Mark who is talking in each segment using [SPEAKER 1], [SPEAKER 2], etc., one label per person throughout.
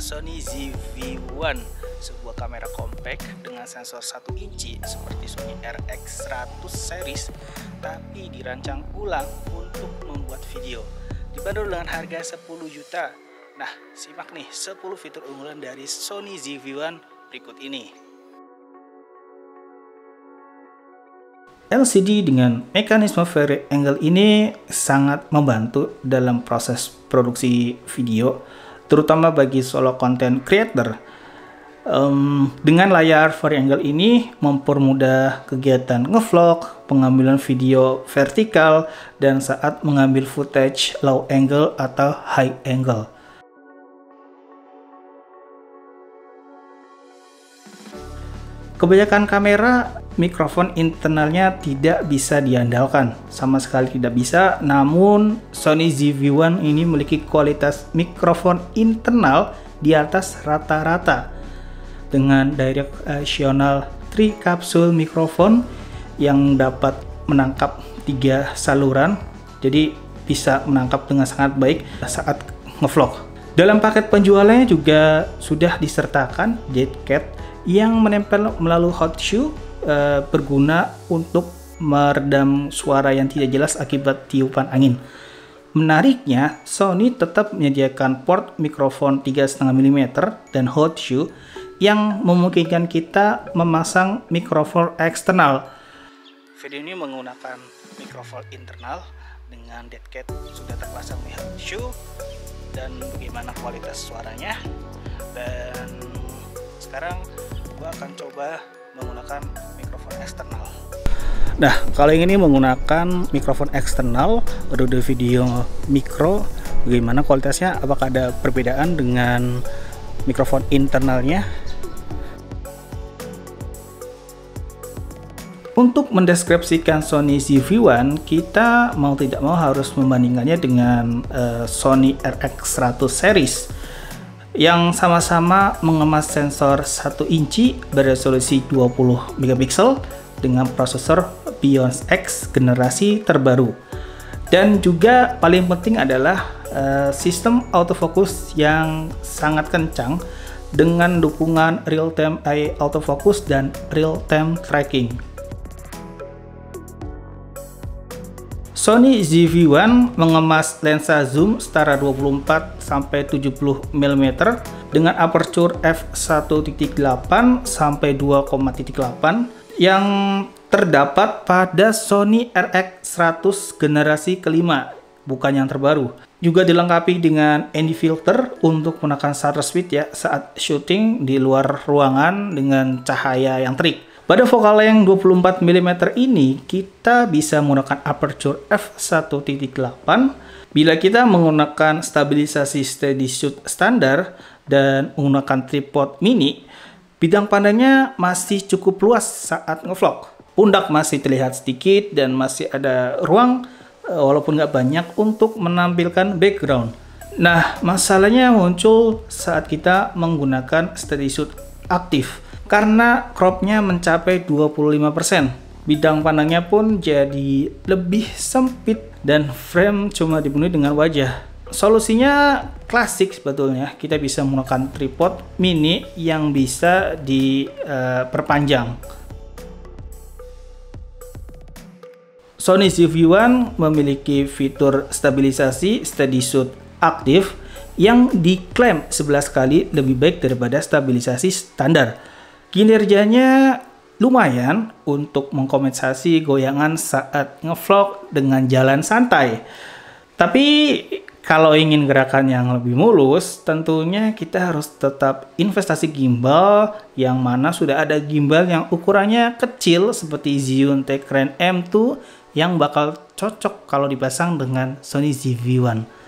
[SPEAKER 1] Sony ZV-1, sebuah kamera compact dengan sensor 1 inci seperti Sony RX100 series, tapi dirancang ulang untuk membuat video. Dibanderol dengan harga 10 juta. Nah, simak nih 10 fitur unggulan dari Sony ZV-1 berikut ini. LCD dengan mekanisme vari angle ini sangat membantu dalam proses produksi video, terutama bagi solo content creator. Dengan layar vari angle ini mempermudah kegiatan ngevlog, pengambilan video vertikal, dan saat mengambil footage low angle atau high angle. Kebanyakan kamera, mikrofon internalnya tidak bisa diandalkan, sama sekali tidak bisa. Namun Sony ZV-1 ini memiliki kualitas mikrofon internal di atas rata-rata dengan directional 3 kapsul mikrofon yang dapat menangkap 3 saluran, jadi bisa menangkap dengan sangat baik saat ngevlog. Dalam paket penjualannya juga sudah disertakan JetCat yang menempel melalui hot shoe, berguna untuk meredam suara yang tidak jelas akibat tiupan angin. Menariknya, Sony tetap menyediakan port mikrofon 3,5 mm dan hot shoe yang memungkinkan kita memasang mikrofon eksternal. Video ini menggunakan mikrofon internal dengan JetCat sudah terpasang di hot shoe, dan bagaimana kualitas suaranya. Dan sekarang gua akan coba menggunakan mikrofon eksternal. Nah, kalau yang ini menggunakan mikrofon eksternal, rode video mikro, bagaimana kualitasnya? Apakah ada perbedaan dengan mikrofon internalnya? Untuk mendeskripsikan Sony ZV-1, kita mau tidak mau harus membandingkannya dengan Sony RX100 series yang sama-sama mengemas sensor 1 inci beresolusi 20 megapiksel dengan prosesor Bionic X generasi terbaru. Dan juga paling penting adalah sistem autofocus yang sangat kencang dengan dukungan real-time eye autofocus dan real-time tracking. Sony ZV-1 mengemas lensa zoom setara 24-70 mm dengan aperture f1.8 sampai 2,8 yang terdapat pada Sony RX100 generasi kelima, bukan yang terbaru. Juga dilengkapi dengan ND filter untuk menekan shutter speed ya saat syuting di luar ruangan dengan cahaya yang terik. Pada focal length 24 mm ini, kita bisa menggunakan aperture f1.8. Bila kita menggunakan stabilisasi steady shoot standar dan menggunakan tripod mini, bidang pandangnya masih cukup luas saat ngevlog. Pundak masih terlihat sedikit dan masih ada ruang, walaupun nggak banyak, untuk menampilkan background. Nah, masalahnya muncul saat kita menggunakan steady shoot aktif, karena cropnya mencapai 25%. Bidang pandangnya pun jadi lebih sempit dan frame cuma dipenuhi dengan wajah. Solusinya klasik sebetulnya, kita bisa menggunakan tripod mini yang bisa diperpanjang. Sony ZV-1 memiliki fitur stabilisasi steady shoot aktif yang diklaim 11 kali lebih baik daripada stabilisasi standar. Kinerjanya lumayan untuk mengkompensasi goyangan saat ngevlog dengan jalan santai. Tapi kalau ingin gerakan yang lebih mulus, tentunya kita harus tetap investasi gimbal, yang mana sudah ada gimbal yang ukurannya kecil seperti Zhiyun Tecren M2 yang bakal cocok kalau dipasang dengan Sony ZV-1.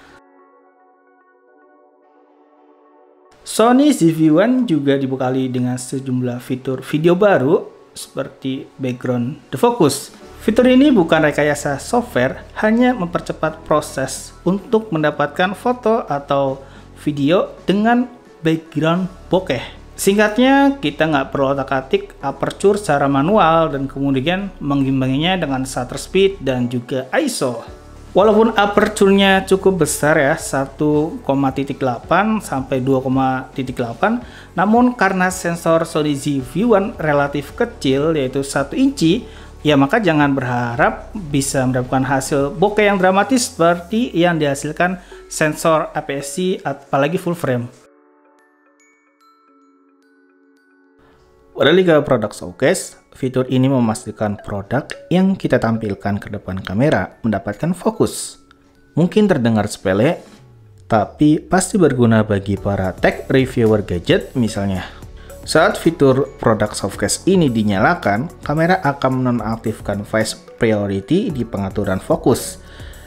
[SPEAKER 1] Sony ZV-1 juga dibekali dengan sejumlah fitur video baru seperti background defocus. Fitur ini bukan rekayasa software, hanya mempercepat proses untuk mendapatkan foto atau video dengan background bokeh. Singkatnya, kita nggak perlu otak-atik aperture secara manual dan kemudian mengimbanginya dengan shutter speed dan juga ISO. Walaupun aperture-nya cukup besar ya, 1,8 sampai 2,8, namun karena sensor Sony ZV-1 relatif kecil yaitu 1 inci, ya maka jangan berharap bisa mendapatkan hasil bokeh yang dramatis seperti yang dihasilkan sensor APS-C apalagi full frame. Pada Liga Product Showcase, fitur ini memastikan produk yang kita tampilkan ke depan kamera mendapatkan fokus. Mungkin terdengar sepele, tapi pasti berguna bagi para tech reviewer gadget misalnya. Saat fitur Product Showcase ini dinyalakan, kamera akan menonaktifkan face priority di pengaturan fokus,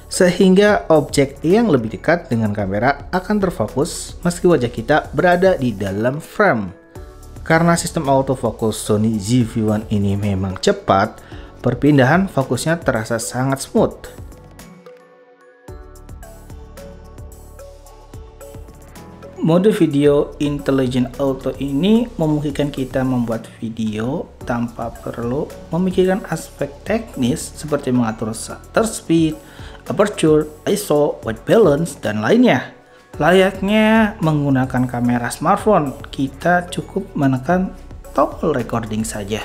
[SPEAKER 1] sehingga objek yang lebih dekat dengan kamera akan terfokus meski wajah kita berada di dalam frame. Karena sistem autofocus Sony ZV-1 ini memang cepat, perpindahan fokusnya terasa sangat smooth. Mode video Intelligent Auto ini memungkinkan kita membuat video tanpa perlu memikirkan aspek teknis seperti mengatur shutter speed, aperture, ISO, white balance, dan lainnya. Layaknya menggunakan kamera smartphone, kita cukup menekan tombol recording saja.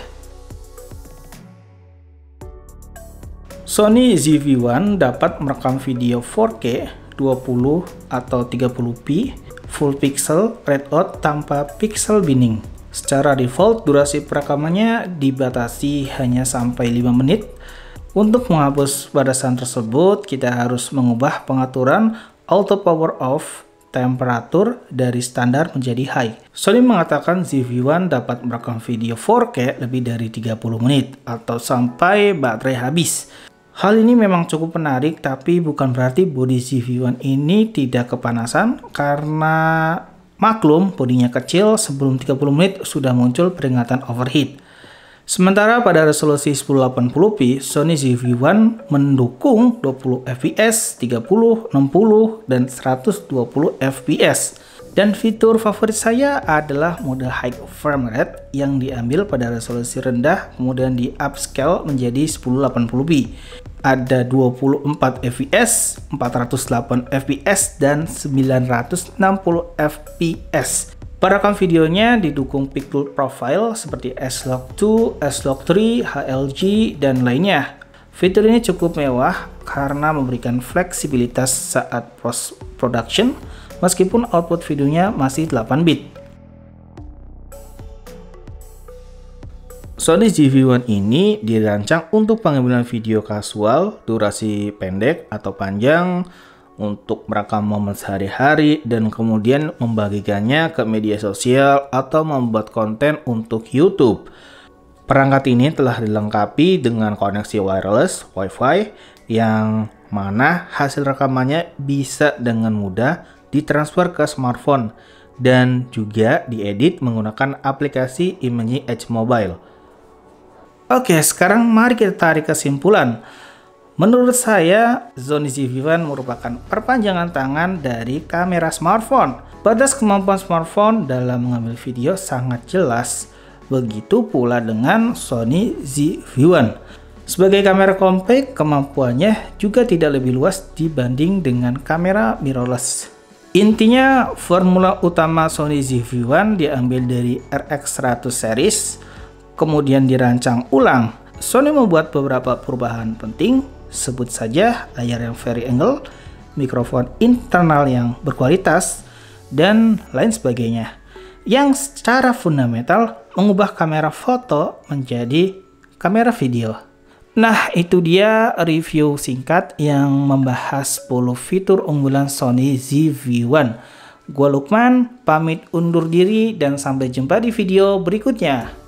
[SPEAKER 1] Sony ZV-1 dapat merekam video 4K, 20 atau 30p, full pixel, red out tanpa pixel binning. Secara default, durasi perekamannya dibatasi hanya sampai 5 menit. Untuk menghapus batasan tersebut, kita harus mengubah pengaturan auto power off temperatur dari standar menjadi high. Sony mengatakan ZV-1 dapat merekam video 4K lebih dari 30 menit atau sampai baterai habis. Hal ini memang cukup menarik, tapi bukan berarti bodi ZV-1 ini tidak kepanasan karena maklum bodinya kecil, sebelum 30 menit sudah muncul peringatan overheat. Sementara pada resolusi 1080p, Sony ZV-1 mendukung 20 fps, 30, 60, dan 120 fps. Dan fitur favorit saya adalah mode high frame rate yang diambil pada resolusi rendah kemudian di upscale menjadi 1080p. Ada 24 fps, 408 fps, dan 960 fps. Perekam videonya didukung pixel profile seperti S-Log2, S-Log3, HLG, dan lainnya. Fitur ini cukup mewah karena memberikan fleksibilitas saat post-production meskipun output videonya masih 8 bit. Sony ZV-1 ini dirancang untuk pengambilan video kasual, durasi pendek atau panjang, untuk merekam momen sehari-hari dan kemudian membagikannya ke media sosial atau membuat konten untuk YouTube. Perangkat ini telah dilengkapi dengan koneksi wireless Wi-Fi yang mana hasil rekamannya bisa dengan mudah ditransfer ke smartphone dan juga diedit menggunakan aplikasi Imagy Edge Mobile. Oke, sekarang mari kita tarik kesimpulan. Menurut saya, Sony ZV-1 merupakan perpanjangan tangan dari kamera smartphone. Batas kemampuan smartphone dalam mengambil video sangat jelas. Begitu pula dengan Sony ZV-1. Sebagai kamera compact, kemampuannya juga tidak lebih luas dibanding dengan kamera mirrorless. Intinya, formula utama Sony ZV-1 diambil dari RX100 series, kemudian dirancang ulang. Sony membuat beberapa perubahan penting, sebut saja layar yang vari angle, mikrofon internal yang berkualitas, dan lain sebagainya, yang secara fundamental mengubah kamera foto menjadi kamera video. Nah, itu dia review singkat yang membahas 10 fitur unggulan Sony ZV-1. Gua Lukman, pamit undur diri dan sampai jumpa di video berikutnya.